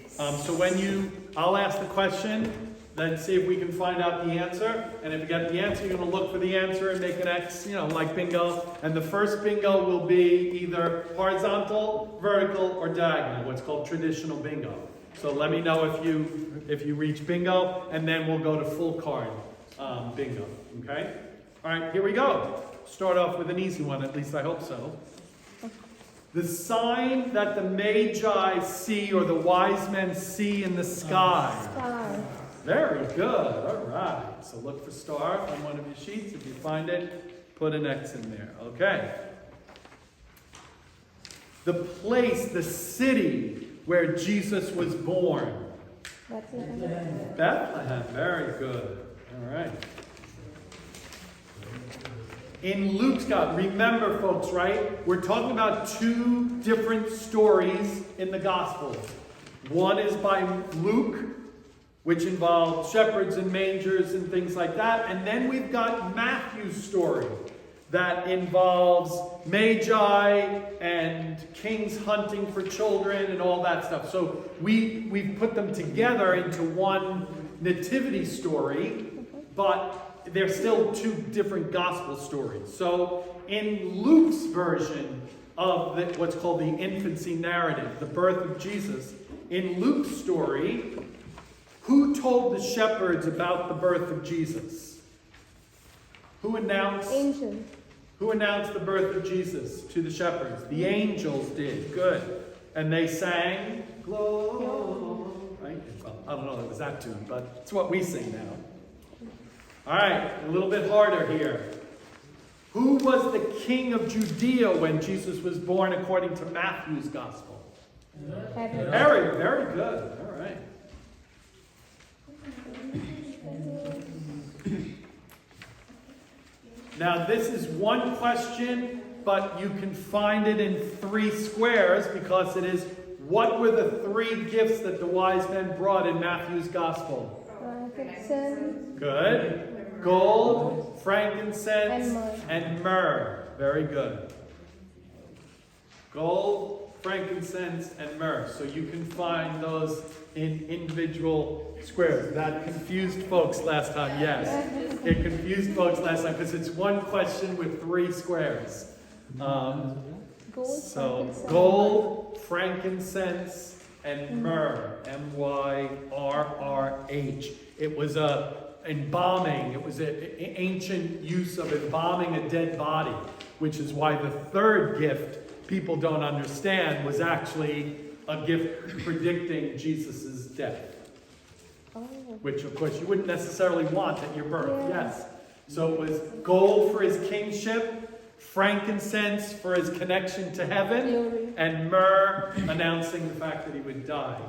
So I'll ask the question, then see if we can find out the answer. And if you get the answer, you're going to look for the answer and make an X, like bingo. And the first bingo will be either horizontal, vertical, or diagonal, what's called traditional bingo. So let me know if you reach bingo, and then we'll go to full card bingo. Okay? All right, here we go. Start off with an easy one, at least I hope so. The sign that the Magi see, or the wise men see in the sky. Star. Very good. All right. So look for star on one of your sheets. If you find it, put an X in there. Okay. The place, the city where Jesus was born. Bethlehem. Bethlehem. Very good. All right. In Luke's God, remember folks, right? We're talking about two different stories in the Gospels. One is by Luke, which involves shepherds and mangers and things like that. And then we've got Matthew's story that involves magi and kings hunting for children and all that stuff. So we've put them together into one nativity story, but they're still two different gospel stories. So in Luke's version of what's called the infancy narrative, the birth of Jesus, in Luke's story, who told the shepherds about the birth of Jesus? Who announced? Angel. Who announced the birth of Jesus to the shepherds? The angels did. Good. And they sang, glory. Right? Well, I don't know if it was that tune, but it's what we sing now. All right, a little bit harder here. Who was the king of Judea when Jesus was born according to Matthew's gospel? Herod. Very good. All right. Now this is one question, but you can find it in 3 squares because it is, what were the 3 gifts that the wise men brought in Matthew's gospel? Frankincense. Good. Gold, frankincense, and myrrh. Very good. Gold, frankincense, and myrrh. So you can find those in individual squares. That confused folks last time, yes. It confused folks last time because it's one question with 3 squares. Gold, frankincense, and myrrh. M-Y-R-R-H. It was embalming. It was an ancient use of embalming a dead body, which is why the 3rd gift people don't understand was actually a gift predicting Jesus' death. Which, of course, you wouldn't necessarily want at your birth. Yes. So it was gold for his kingship, frankincense for his connection to heaven, and myrrh announcing the fact that he would die.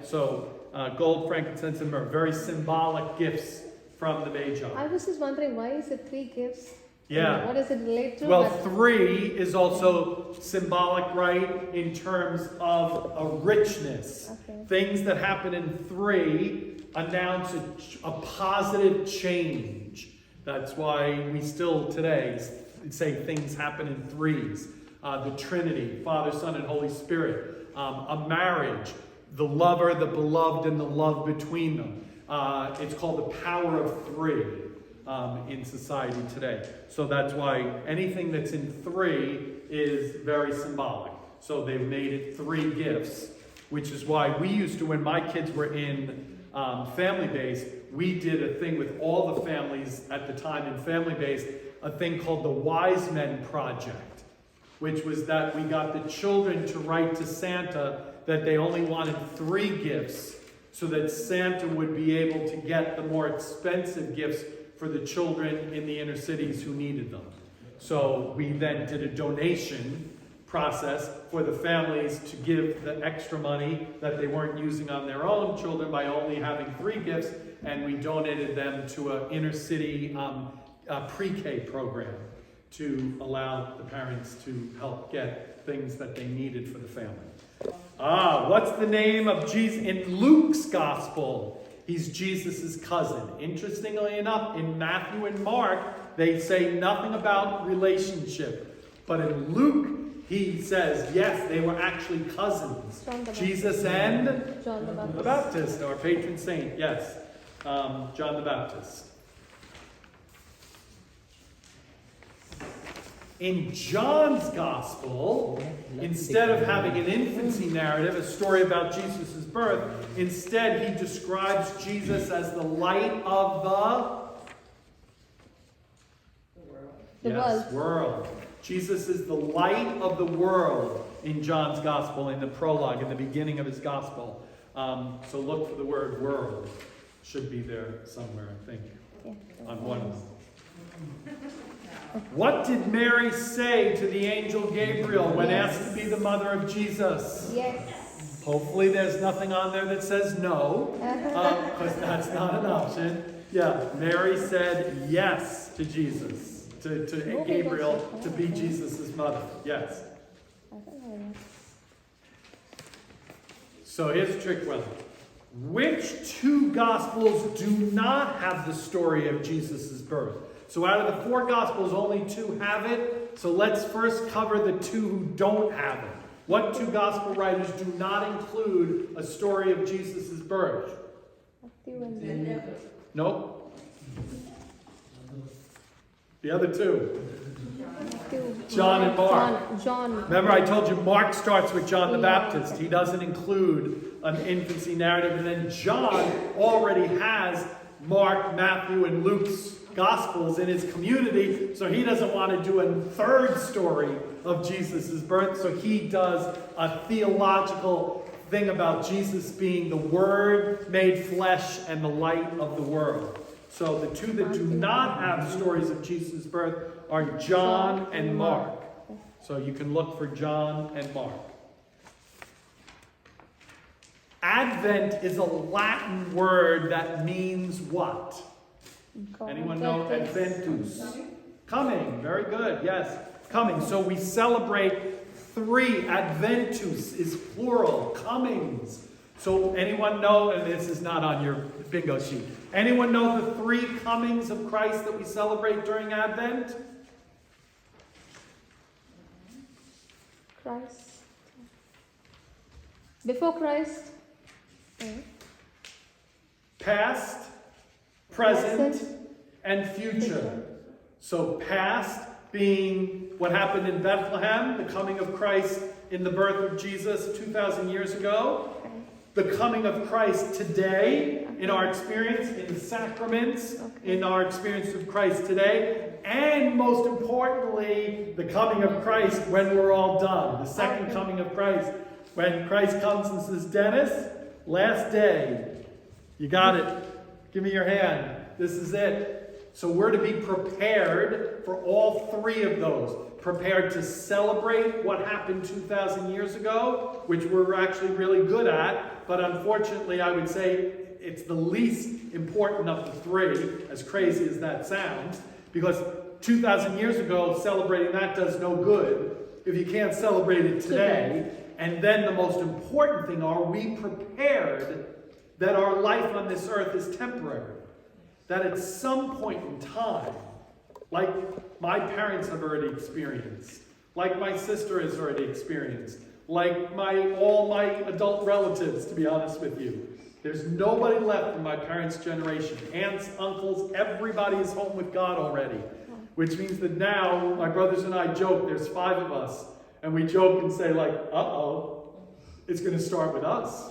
So gold, frankincense, and myrrh. Very symbolic gifts from the Magi. I was just wondering, why is it 3 gifts? Yeah. What does it relate to? Well, 3 is also symbolic, right, in terms of a richness. Okay. Things that happen in 3 announce a positive change. That's why we still today say things happen in 3s. The Trinity, Father, Son, and Holy Spirit. A marriage, the lover, the beloved, and the love between them. It's called the power of 3. In society today. So that's why anything that's in 3 is very symbolic. So they've made it 3 gifts, which is why we used to, when my kids were in family base, we did a thing with all the families at the time in family base, a thing called the Wise Men Project, which was that we got the children to write to Santa that they only wanted 3 gifts so that Santa would be able to get the more expensive gifts for the children in the inner cities who needed them. So we then did a donation process for the families to give the extra money that they weren't using on their own children by only having 3 gifts, and we donated them to an inner city pre-K program to allow the parents to help get things that they needed for the family. What's the name of Jesus in Luke's gospel? He's Jesus' cousin. Interestingly enough, in Matthew and Mark, they say nothing about relationship. But in Luke, he says, yes, they were actually cousins. John the Jesus and John the the Baptist. Baptist, our patron saint, yes. John the Baptist. In John's Gospel, instead of having an infancy narrative, a story about Jesus' birth, instead he describes Jesus as the light of The world. world. Jesus is the light of the world in John's Gospel, in the prologue, in the beginning of his Gospel. So look for the word world. Should be there somewhere, I think, Yeah. on one of them. What did Mary say to the angel Gabriel when asked to be the mother of Jesus? Yes. Hopefully there's nothing on there that says no, because that's not an option. Yeah, Mary said yes to Jesus, to Gabriel, to be Jesus' mother. Yes. So here's a trick question. Which two Gospels do not have the story of Jesus' birth? So out of the 4 Gospels, only 2 have it. So let's first cover the 2 who don't have it. What 2 Gospel writers do not include a story of Jesus' birth? Matthew and Luke. Nope. The other 2. Matthew, John and Mark. John. Remember I told you Mark starts with John the Yeah. Baptist. He doesn't include an infancy narrative. And then John already has Mark, Matthew, and Luke's Gospels in his community, so he doesn't want to do a 3rd story of Jesus' birth, so he does a theological thing about Jesus being the Word made flesh and the light of the world. So the 2 that do not have stories of Jesus' birth are John and Mark. So you can look for John and Mark. Advent is a Latin word that means what? Anyone know Adventus? Coming. Very good. Yes. Coming. So we celebrate 3. Adventus is plural. Comings. So anyone know, and this is not on your bingo sheet, anyone know the 3 comings of Christ that we celebrate during Advent? Christ. Before Christ. Past, present, and future. So past being what happened in Bethlehem, the coming of Christ in the birth of Jesus 2,000 years ago. The coming of Christ today in our experience, in the sacraments, in our experience of Christ today. And most importantly, the coming of Christ when we're all done. The second coming of Christ. When Christ comes and says, Dennis, last day. You got it. Give me your hand. This is it. So we're to be prepared for all 3 of those. Prepared to celebrate what happened 2,000 years ago, which we're actually really good at. But unfortunately, I would say it's the least important of the 3, as crazy as that sounds. Because 2,000 years ago, celebrating that does no good if you can't celebrate it today. And then the most important thing, are we prepared that our life on this earth is temporary? That at some point in time, like my parents have already experienced, like my sister has already experienced, like all my adult relatives, to be honest with you. There's nobody left from my parents' generation. Aunts, uncles, everybody is home with God already. Which means that now, my brothers and I joke, there's 5 of us, and we joke and say like, uh-oh, it's going to start with us.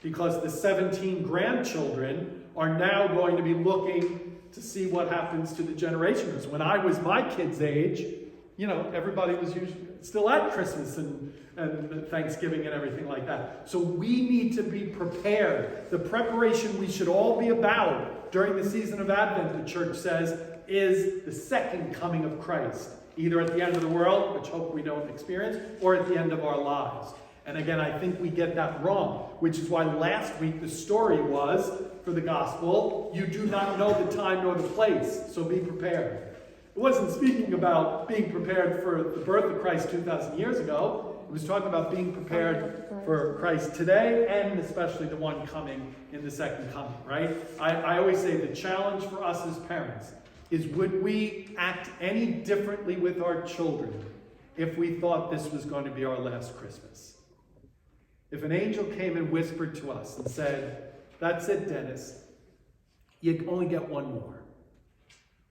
Because the 17 grandchildren are now going to be looking to see what happens to the generation. Because when I was my kid's age, everybody was usually still at Christmas and Thanksgiving and everything like that. So we need to be prepared. The preparation we should all be about during the season of Advent, the church says, is the second coming of Christ. Either at the end of the world, which hope we don't experience, or at the end of our lives. And again, I think we get that wrong, which is why last week the story was, for the gospel, you do not know the time nor the place, so be prepared. It wasn't speaking about being prepared for the birth of Christ 2,000 years ago. It was talking about being prepared for Christ today, and especially the one coming in the second coming, right? I always say the challenge for us as parents is, would we act any differently with our children if we thought this was going to be our last Christmas? If an angel came and whispered to us and said, "That's it, Dennis. You only get one more."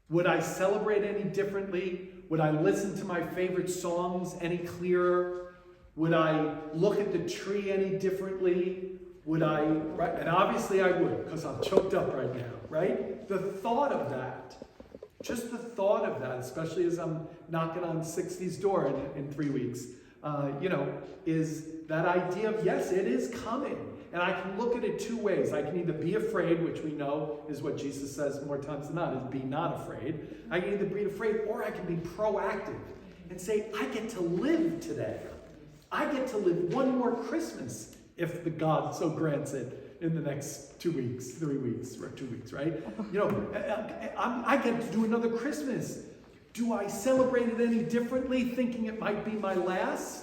Would I celebrate any differently? Would I listen to my favorite songs any clearer? Would I look at the tree any differently? Would I, right? And obviously I would, because I'm choked up right now, right? The thought of that, just the thought of that, especially as I'm knocking on 60's door in 3 weeks, is that idea of, yes, it is coming. And I can look at it two ways. I can either be afraid, which we know is what Jesus says more times than not, is be not afraid. I can either be afraid, or I can be proactive and say, I get to live today. I get to live one more Christmas, if the God so grants it in the next 2 weeks, 3 weeks, or 2 weeks, right? I get to do another Christmas. Do I celebrate it any differently, thinking it might be my last?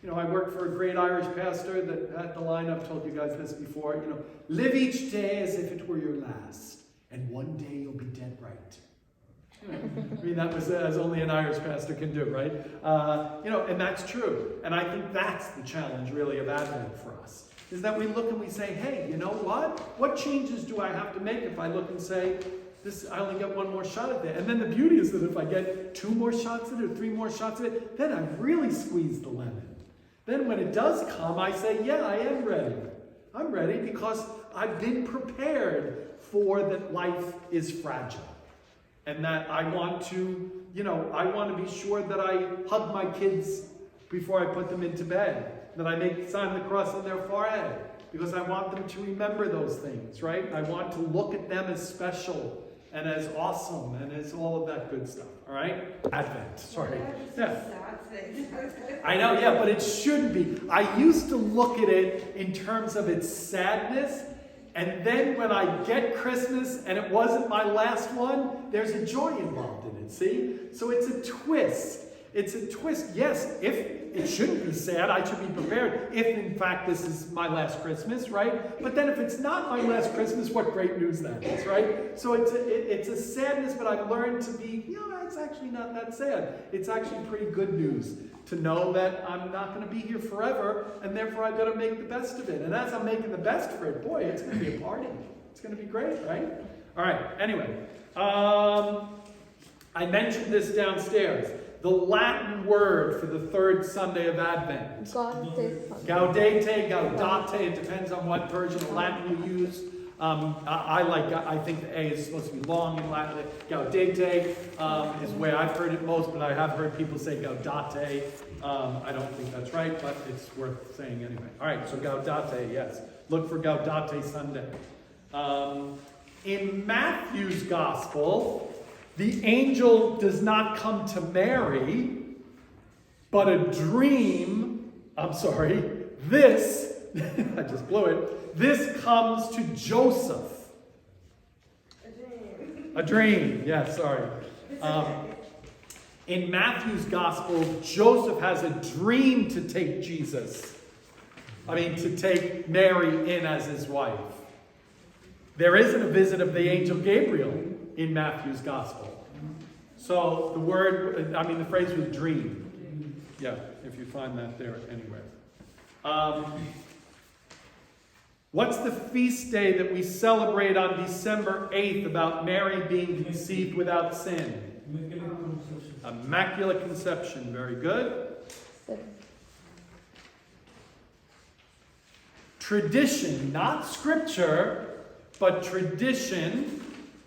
I worked for a great Irish pastor that had the line, I've told you guys this before, live each day as if it were your last, and one day you'll be dead right. I mean, that was as only an Irish pastor can do, right? And that's true. And I think that's the challenge, really, of Advent for us, is that we look and we say, hey, you know what? What changes do I have to make if I look and say, I only get one more shot at it? And then the beauty is that if I get 2 more shots at it or 3 more shots at it, then I've really squeezed the lemon. Then when it does come, I say, yeah, I am ready. I'm ready because I've been prepared for that life is fragile. And that I want to be sure that I hug my kids before I put them into bed. That I make sign of the cross on their forehead. Because I want them to remember those things, right? I want to look at them as special and as awesome and as all of that good stuff. All right? Advent. Sorry. Yeah. I know, yeah, but it shouldn't be. I used to look at it in terms of its sadness, and then when I get Christmas and it wasn't my last one, there's a joy involved in it, see? So it's a twist. It's a twist. Yes, if it shouldn't be sad, I should be prepared if in fact this is my last Christmas, right? But then if it's not my last Christmas, what great news that is, right? So it's a sadness, but I've learned to be, it's actually not that sad. It's actually pretty good news to know that I'm not going to be here forever, and therefore I better make the best of it. And as I'm making the best for it, boy, it's going to be a party. It's going to be great, right? All right, anyway. I mentioned this downstairs. The Latin word for the third Sunday of Advent. Gaudete, gaudate, it depends on what version of Latin you use. I think the A is supposed to be long in Latin. Gaudete is the way I've heard it most, but I have heard people say gaudate. I don't think that's right, but it's worth saying anyway. All right, so gaudate, yes. Look for Gaudate Sunday. In Matthew's Gospel, the angel does not come to Mary, but a dream, I just blew it. This comes to Joseph. A dream, yeah, sorry. In Matthew's Gospel, Joseph has a dream to take to take Mary in as his wife. There isn't a visit of the angel Gabriel in Matthew's Gospel. So the phrase was dream. Yeah, if you find that there anywhere. What's the feast day that we celebrate on December 8th about Mary being conceived without sin? Immaculate Conception. Very good. Tradition, not scripture, but tradition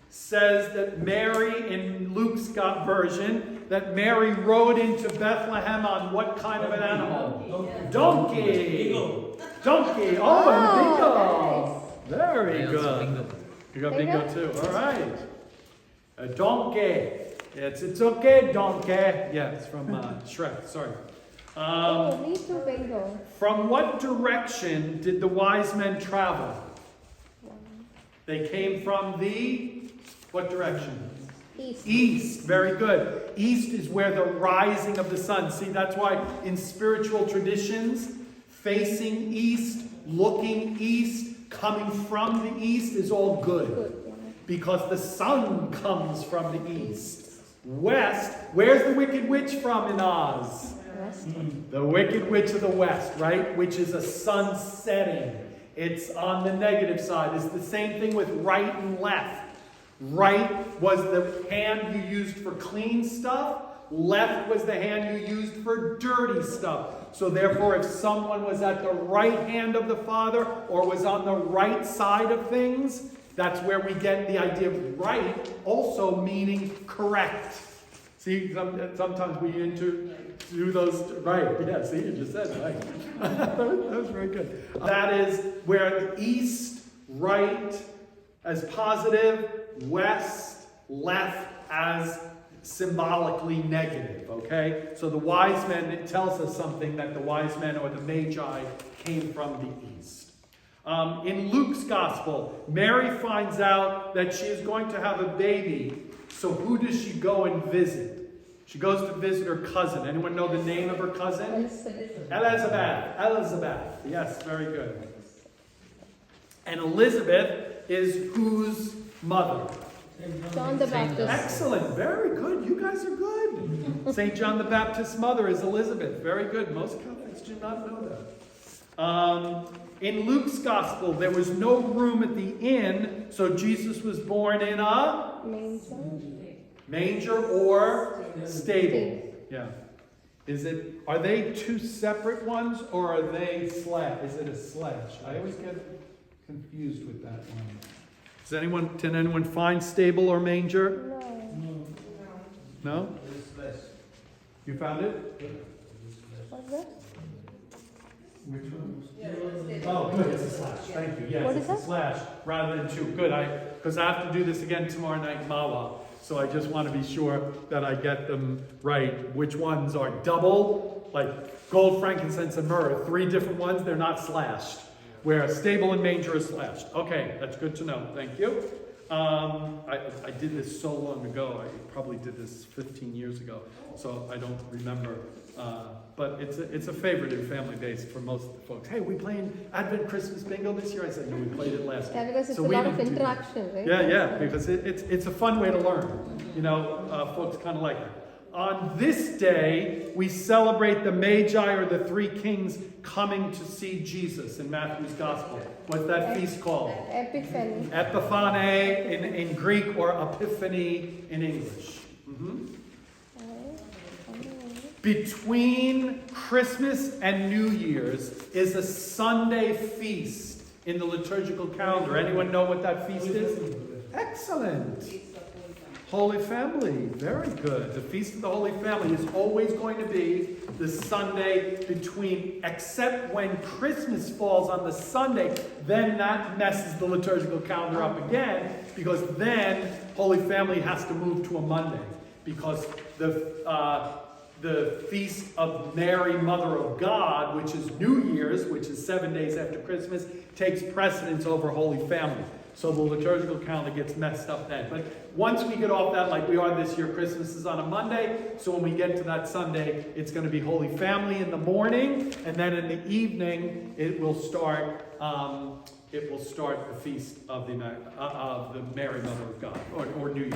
says that Mary, in Luke's version, that Mary rode into Bethlehem on what kind of an animal? Donkey. Donkey. Oh, and bingo. Very good. You got bingo too. All right. A donkey. It's okay, donkey. Yeah, it's from Shrek. Sorry. Me too, bingo. From what direction did the wise men travel? They came from what direction? East. East. Very good. East is where the rising of the sun. See, that's why in spiritual traditions, facing east, looking east, coming from the east is all good. Because the sun comes from the east. West, where's the Wicked Witch from in Oz? West. The Wicked Witch of the West, right? Which is a sun setting. It's on the negative side. It's the same thing with right and left. Right was the hand you used for clean stuff. Left was the hand you used for dirty stuff. So therefore, if someone was at the right hand of the Father or was on the right side of things, that's where we get the idea of right also meaning correct. See, sometimes we do those, right, yeah, see, you just said it, right. That was very good. That is where east, right as positive, west, left as symbolically negative, okay? So the wise men, it tells us something that the wise men or the magi came from the east. In Luke's gospel, Mary finds out that she is going to have a baby. So who does she go and visit? She goes to visit her cousin. Anyone know the name of her cousin? Elizabeth. Yes, very good. And Elizabeth is whose mother? John the Baptist. Excellent. Very good. You guys are good. St. John the Baptist's mother is Elizabeth. Very good. Most Catholics do not know that. In Luke's gospel, there was no room at the inn, so Jesus was born in a manger or stable. Yeah. Are they two separate ones or are they is it a sledge? I always get confused with that one. Can anyone find stable or manger? No? You found it? What's that? Which one? Oh, good. It's a slash. Thank you. Yes, What it's is a that? slash rather than two. Good. Because I have to do this again tomorrow night, Mawa. So I just want to be sure that I get them right. Which ones are double, like gold, frankincense, and myrrh? 3 different ones. They're not slashed. Where stable and manger is slashed. Okay, that's good to know. Thank you. I did this so long ago. I probably did this 15 years ago, so I don't remember. But it's a favorite in family days for most folks. Hey, we playing Advent Christmas Bingo this year? I said, no, we played it last year. Yeah, because it's So a we lot of didn't do that. interaction, right? Yeah, because it's a fun way to learn. Folks kind of like it. On this day, we celebrate the Magi or the 3 kings coming to see Jesus in Matthew's Gospel. What's that feast called? Epiphany. Epiphany in Greek or Epiphany in English. Between Christmas and New Year's is a Sunday feast in the liturgical calendar. Anyone know what that feast is? Excellent. Holy Family, very good. The Feast of the Holy Family is always going to be the Sunday between, except when Christmas falls on the Sunday, then that messes the liturgical calendar up again, because then Holy Family has to move to a Monday, because the Feast of Mary, Mother of God, which is New Year's, which is 7 days after Christmas, takes precedence over Holy Family. So the liturgical calendar gets messed up then. But once we get off that, like we are this year, Christmas is on a Monday. So when we get to that Sunday, it's going to be Holy Family in the morning, and then in the evening, it will start. The feast of the Mary, Mother of God, or New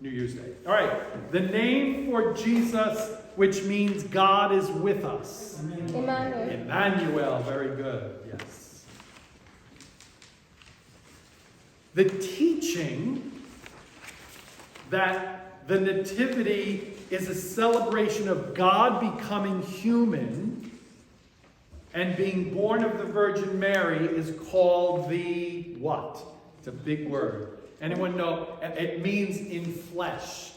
Year's Day. All right. The name for Jesus, which means God is with us. Emmanuel. Emmanuel. Very good. Yes. The teaching that the Nativity is a celebration of God becoming human and being born of the Virgin Mary is called the what? It's a big word. Anyone know? It means enfleshed.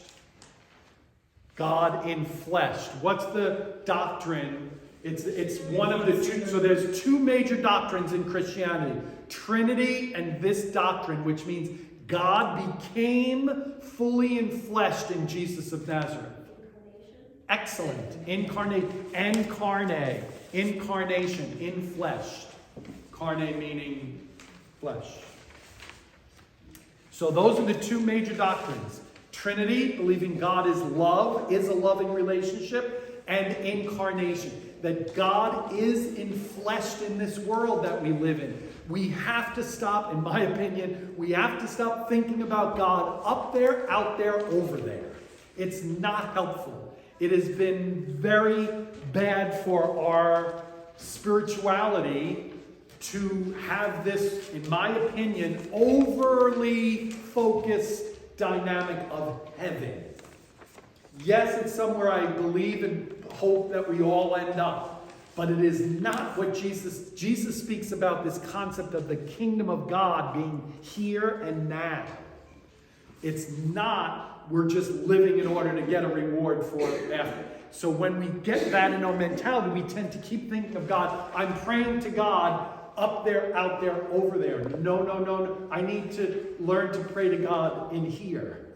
God enfleshed. What's the doctrine? It's one of the two. So there's 2 major doctrines in Christianity. Trinity and this doctrine, which means God became fully enfleshed in Jesus of Nazareth. Excellent. Incarnation. Incarnation. Infleshed. Carne meaning flesh. So those are the 2 major doctrines. Trinity, believing God is love, is a loving relationship, and incarnation. That God is enfleshed in this world that we live in. We have to stop, in my opinion, we have to stop thinking about God up there, out there, over there. It's not helpful. It has been very bad for our spirituality to have this, in my opinion, overly focused dynamic of heaven. Yes, it's somewhere I believe and hope that we all end up. But it is not what Jesus speaks about, this concept of the kingdom of God being here and now. It's not we're just living in order to get a reward for it after. So when we get that in our mentality, we tend to keep thinking of God. I'm praying to God up there, out there, over there. No. I need to learn to pray to God in here.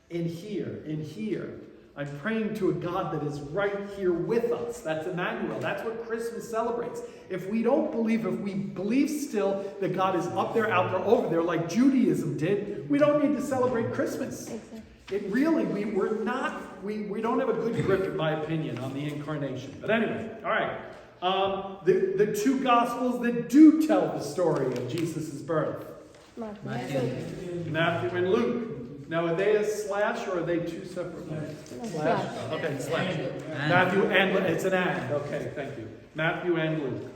In here. In here. I'm praying to a God that is right here with us. That's Emmanuel. That's what Christmas celebrates. If we believe still that God is up there, out there, over there, like Judaism did, we don't need to celebrate Christmas. Exactly. It really, we don't have a good grip, in my opinion, on the incarnation. But anyway, all right. The two Gospels that do tell the story of Jesus' birth. Matthew and Luke. Now, are they a slash or are they two separate ones? Slash? Okay, slash. Matthew and Luke. It's an and. Okay, thank you. Matthew and Luke.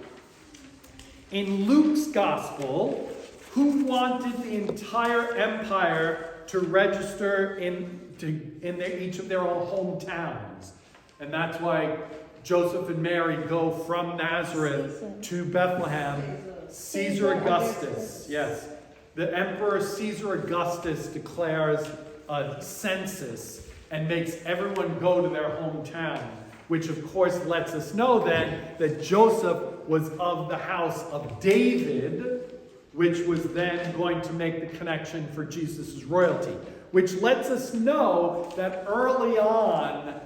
In Luke's Gospel, who wanted the entire empire to register in each of their own hometowns? And that's why Joseph and Mary go from Nazareth to Bethlehem. Caesar Augustus, yes. The Emperor Caesar Augustus declares a census and makes everyone go to their hometown, which of course lets us know then that Joseph was of the house of David, which was then going to make the connection for Jesus' royalty, which lets us know that early on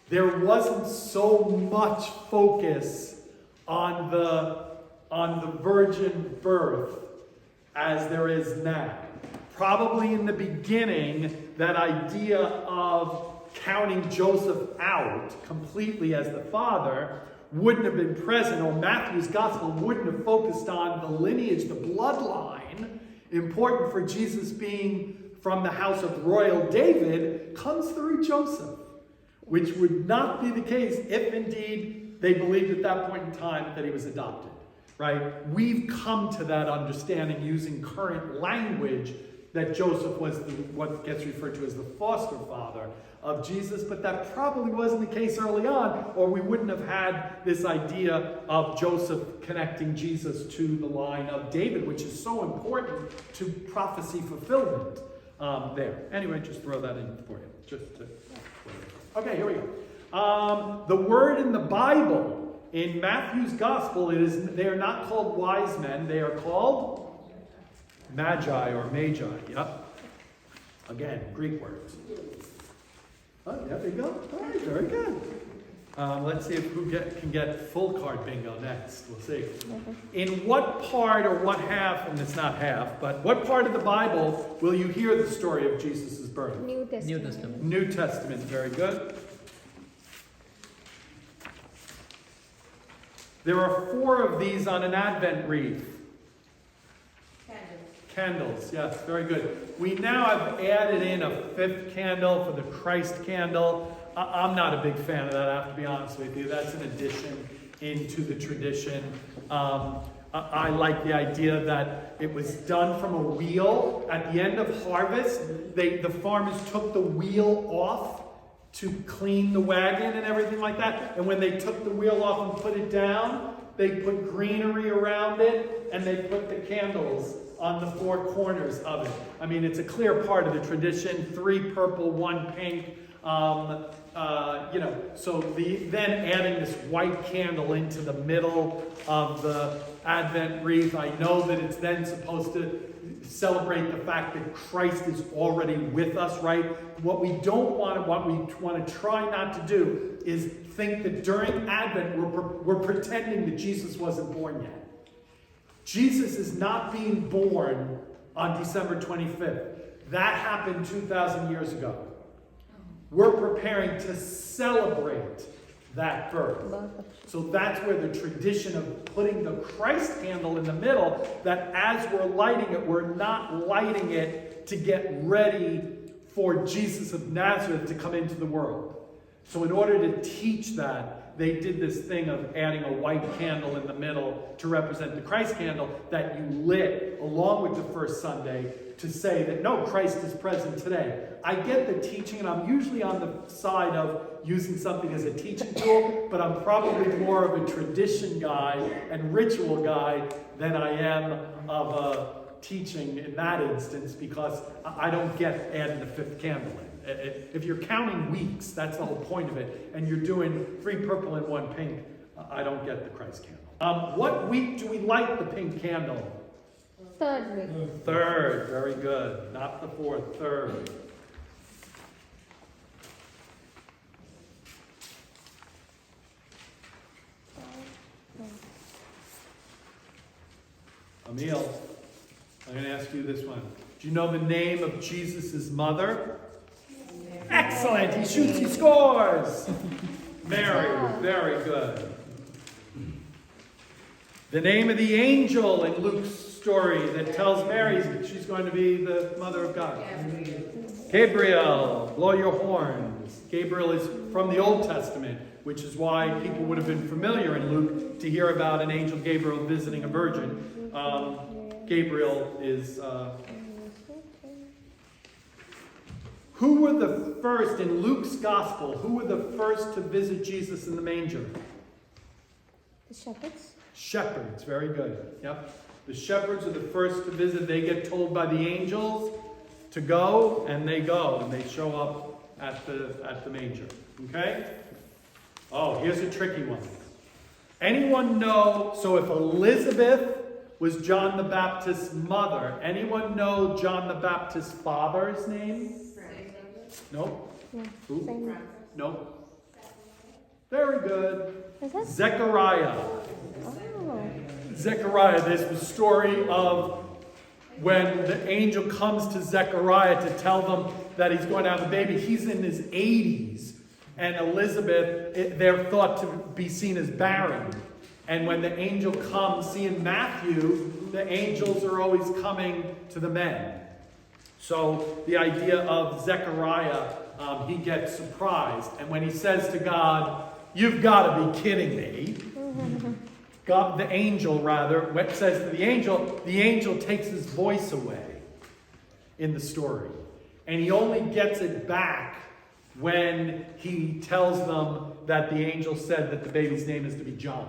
there wasn't so much focus on the virgin birth as there is now. Probably in the beginning, that idea of counting Joseph out completely as the father wouldn't have been present, or Matthew's gospel wouldn't have focused on the lineage, the bloodline, important for Jesus being from the house of royal David, comes through Joseph, which would not be the case if indeed they believed at that point in time that he was adopted. Right? We've come to that understanding using current language that Joseph was what gets referred to as the foster father of Jesus, but that probably wasn't the case early on, or we wouldn't have had this idea of Joseph connecting Jesus to the line of David, which is so important to prophecy fulfillment there. Anyway, just throw that in for you. Okay, here we go. The word in the Bible, in Matthew's gospel, they are not called wise men. They are called magi or magi. Yep. Again, Greek words. Oh, there we go. All right, very good. Let's see if who can get full card bingo next. We'll see. In what part or what half, and it's not half, but what part of the Bible will you hear the story of Jesus' birth? New Testament. New Testament, very good. There are 4 of these on an Advent wreath. Candles, yes, very good. We now have added in a 5th candle for the Christ candle. I'm not a big fan of that, I have to be honest with you. That's an addition into the tradition. I like the idea that it was done from a wheel. At the end of harvest, the farmers took the wheel off to clean the wagon and everything like that. And when they took the wheel off and put it down, they put greenery around it and they put the candles on the 4 corners of it. I mean, it's a clear part of the tradition. 3 purple, 1 pink. So then adding this white candle into the middle of the Advent wreath, I know that it's then supposed to celebrate the fact that Christ is already with us, right? What we don't want, what we want to try not to do is think that during Advent we're pretending that Jesus wasn't born yet. Jesus is not being born on December 25th. That happened 2,000 years ago. We're preparing to celebrate that birth. So that's where the tradition of putting the Christ candle in the middle, that as we're lighting it, we're not lighting it to get ready for Jesus of Nazareth to come into the world. So in order to teach that, they did this thing of adding a white candle in the middle to represent the Christ candle that you lit along with the first Sunday to say that, no, Christ is present today. I get the teaching, and I'm usually on the side of using something as a teaching tool, but I'm probably more of a tradition guy and ritual guy than I am of a teaching in that instance, because I don't get adding the fifth candle in. If you're counting weeks, that's the whole point of it, and you're doing 3 purple and 1 pink, I don't get the Christ candle. What week do we light the pink candle? Third week. Third, very good. Not the fourth, third. Emil, I'm going to ask you this one. Do you know the name of Jesus' mother? Excellent! He shoots, he scores! Mary, very good. The name of the angel in Luke's story that tells Mary she's going to be the mother of God. Gabriel, blow your horns. Gabriel is from the Old Testament, which is why people would have been familiar in Luke to hear about an angel Gabriel visiting a virgin. Gabriel is... Who were the first, in Luke's gospel, who were the first to visit Jesus in the manger? The shepherds. Shepherds, very good. Yep. The shepherds are the first to visit. They get told by the angels to go, and they go, and they show up at the manger. Okay? Oh, here's a tricky one. Anyone know, so if Elizabeth was John the Baptist's mother, anyone know John the Baptist's father's name? Nope. Yeah. Who? Nope. Very good. Is that? Zechariah. Oh. Zechariah, there's the story of when the angel comes to Zechariah to tell them that he's going to have a baby. He's in his 80s. And Elizabeth, they're thought to be seen as barren. And when the angel comes, see in Matthew, the angels are always coming to the men. So the idea of Zechariah, he gets surprised. And when he says to God, "You've got to be kidding me." God, the angel says to the angel takes his voice away in the story. And he only gets it back when he tells them that the angel said that the baby's name is to be John.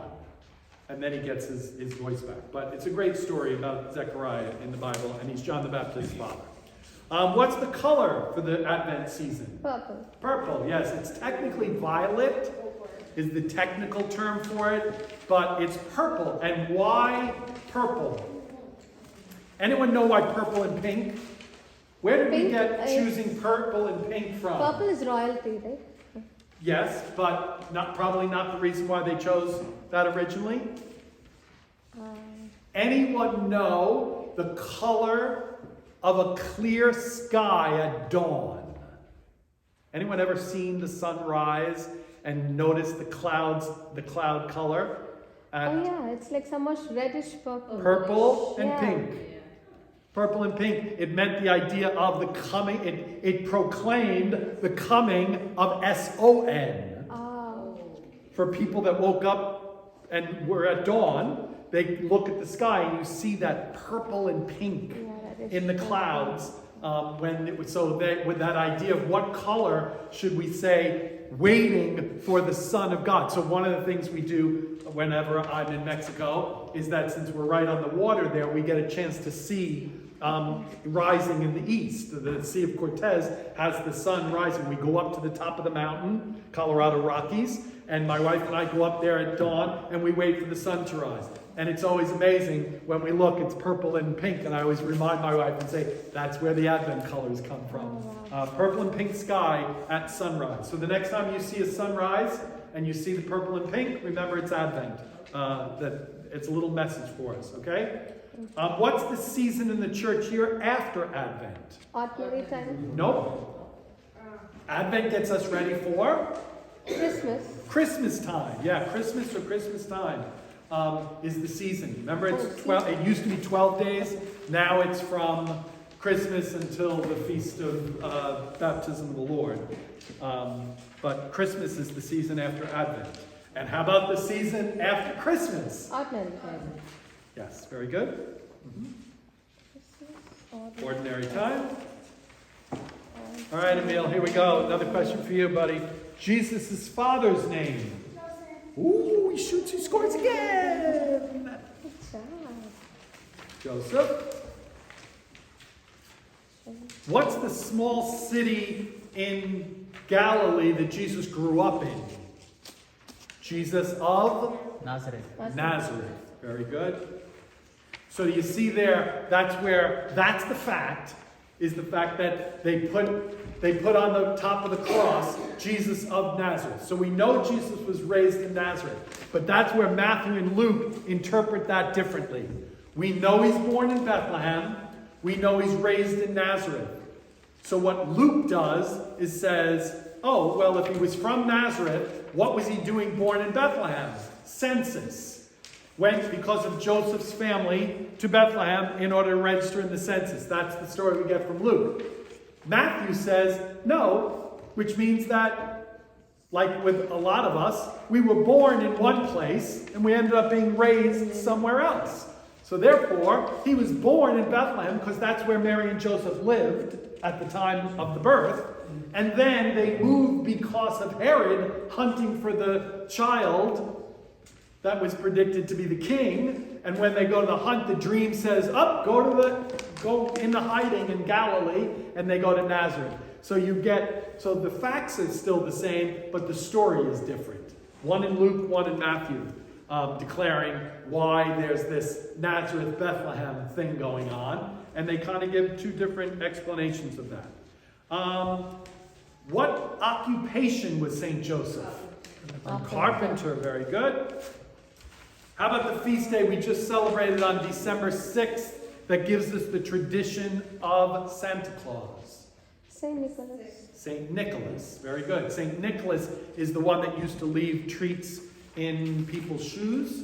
And then he gets his voice back. But it's a great story about Zechariah in the Bible, and he's John the Baptist's father. What's the color for the Advent season? Purple. Purple, yes. It's technically violet is the technical term for it, but it's purple. And why purple? Anyone know why purple and pink? Where did we get choosing purple and pink from? Purple is royalty, right? Yes, but probably not the reason why they chose that originally. Anyone know the color of a clear sky at dawn? Anyone ever seen the sun rise and noticed the cloud color? Oh yeah, it's like some much reddish purple. Purple and Yeah. pink. Purple and pink. It meant the idea of the coming, it proclaimed the coming of S-O-N. Oh. For people that woke up and were at dawn, they look at the sky and you see that purple and pink in the clouds. With that idea of what color should we say, waiting for the Son of God. So one of the things we do whenever I'm in Mexico is that since we're right on the water there, we get a chance to see rising in the east. The Sea of Cortez has the sun rising. We go up to the top of the mountain, Colorado Rockies, and my wife and I go up there at dawn and we wait for the sun to rise. And it's always amazing when we look, it's purple and pink, and I always remind my wife and say, that's where the Advent colors come from. Purple and pink sky at sunrise. So the next time you see a sunrise and you see the purple and pink, remember it's Advent. That it's a little message for us, okay? What's the season in the church year after Advent? Ordinary time. Nope. Advent gets us ready for? Christmas. Christmas time. Yeah, Christmas or Christmas time. Is the season. Remember, it used to be 12 days. Now it's from Christmas until the feast of baptism of the Lord. But Christmas is the season after Advent. And how about the season after Christmas? Ordinary time. Yes, very good. Christmas, Ordinary time. All right, Emil, here we go. Another question for you, buddy. Jesus' father's name. Ooh, he shoots, he scores again. Good job. Joseph. What's the small city in Galilee that Jesus grew up in? Jesus of Nazareth. Nazareth. Very good. So you see there, that's the fact, is the fact that they put on the top of the cross Jesus of Nazareth. So we know Jesus was raised in Nazareth, but that's where Matthew and Luke interpret that differently. We know he's born in Bethlehem. We know he's raised in Nazareth. So what Luke does is says, oh, well, if he was from Nazareth, what was he doing born in Bethlehem? Census. Went because of Joseph's family to Bethlehem in order to register in the census. That's the story we get from Luke. Matthew says no, which means that, like with a lot of us, we were born in one place and we ended up being raised somewhere else. So therefore, he was born in Bethlehem because that's where Mary and Joseph lived at the time of the birth. And then they moved because of Herod hunting for the child that was predicted to be the king. And when they go to the hunt, the dream says, go into hiding in Galilee, and they go to Nazareth. So the facts are still the same, but the story is different. One in Luke, one in Matthew, declaring why there's this Nazareth, Bethlehem thing going on. And they kind of give two different explanations of that. What occupation was St. Joseph? Carpenter, very good. How about the feast day we just celebrated on December 6th that gives us the tradition of Santa Claus? Saint Nicholas. St. Nicholas, very good. St. Nicholas is the one that used to leave treats in people's shoes.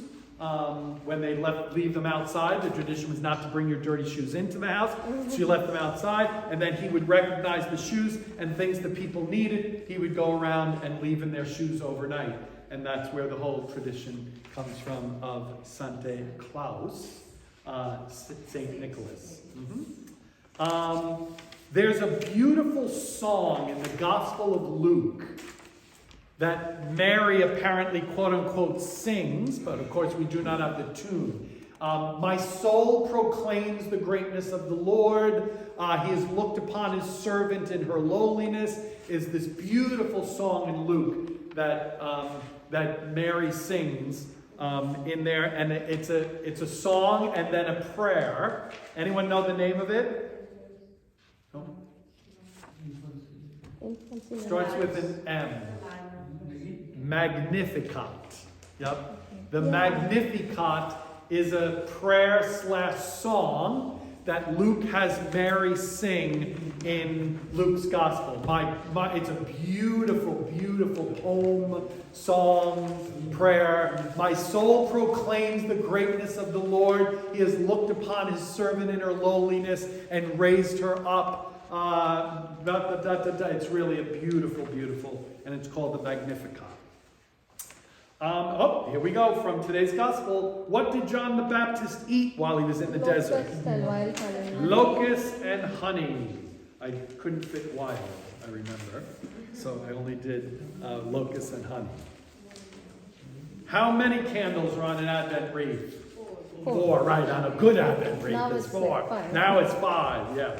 When they leave them outside, the tradition was not to bring your dirty shoes into the house, so you left them outside, and then he would recognize the shoes and things that people needed. He would go around and leave in their shoes overnight, and that's where the whole tradition comes from of Santa Claus, St. Nicholas. There's a beautiful song in the Gospel of Luke that Mary apparently, quote-unquote, sings, but of course we do not have the tune. My soul proclaims the greatness of the Lord. He has looked upon his servant in her lowliness, is this beautiful song in Luke that Mary sings in there. And it's a song and then a prayer. Anyone know the name of it? No? Starts with an M. Magnificat. Yep. The Magnificat is a prayer/song that Luke has Mary sing in Luke's Gospel. It's a beautiful, beautiful poem, song, prayer. My soul proclaims the greatness of the Lord. He has looked upon his servant in her lowliness and raised her up. It's really a beautiful, beautiful, and it's called the Magnificat. Here we go from today's Gospel. What did John the Baptist eat while he was in the desert? Locusts and wild honey. Locusts and honey. I couldn't fit wild, I remember. So I only did locusts and honey. How many candles are on an Advent wreath? Four, right, on a good Advent wreath. Now It's it's 4. 5. Now it's 5, yeah.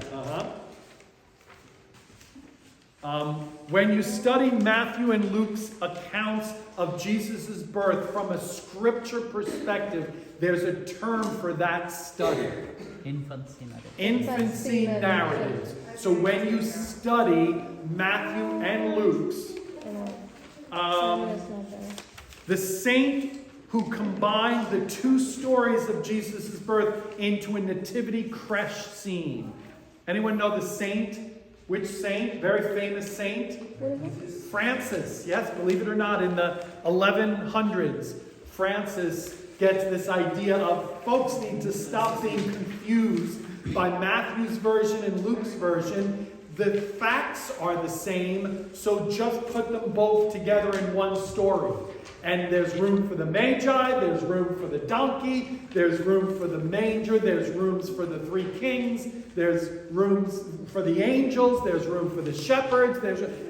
When you study Matthew and Luke's accounts of Jesus' birth from a scripture perspective, there's a term for that study. Infancy narrative. Infancy narratives. So when you study Matthew and Luke's, the saint who combined the two stories of Jesus' birth into a nativity creche scene. Anyone know the saint? Which saint? Very famous saint? Francis. Yes, believe it or not, in the 1100s, Francis gets this idea of folks need to stop being confused By Matthew's version and Luke's version, the facts are the same, so just put them both together in one story. And there's room for the Magi, there's room for the donkey, there's room for the manger, there's rooms for the three kings, there's rooms for the angels, there's room for the shepherds,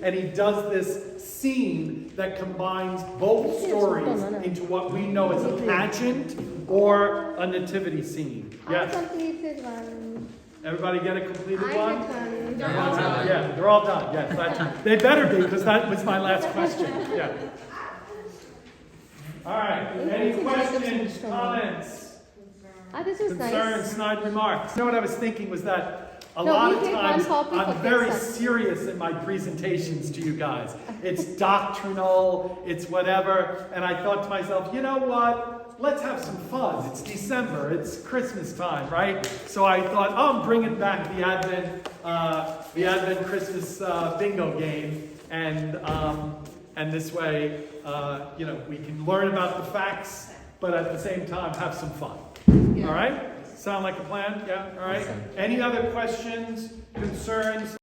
and he does this scene that combines both stories into what we know as a pageant or a nativity scene. I Yes? completed one. Everybody get a completed I one? had one. They're all done. Yeah, they're all done. Yes, they better be, because that was my last question. Yeah. All right. Any questions, comments, Ah, this was concerns, nice. snide remarks? You know what I was thinking was that a No, lot we of take one times copy I'm for very Texas. serious in my presentations to you guys. It's doctrinal, it's whatever, and I thought to myself, you know what? Let's have some fun. It's December. It's Christmas time, right? So I thought, oh, I'm bringing back the Advent Christmas bingo game, and this way, we can learn about the facts, but at the same time have some fun. All right? Sound like a plan? Yeah. All right. Any other questions, concerns?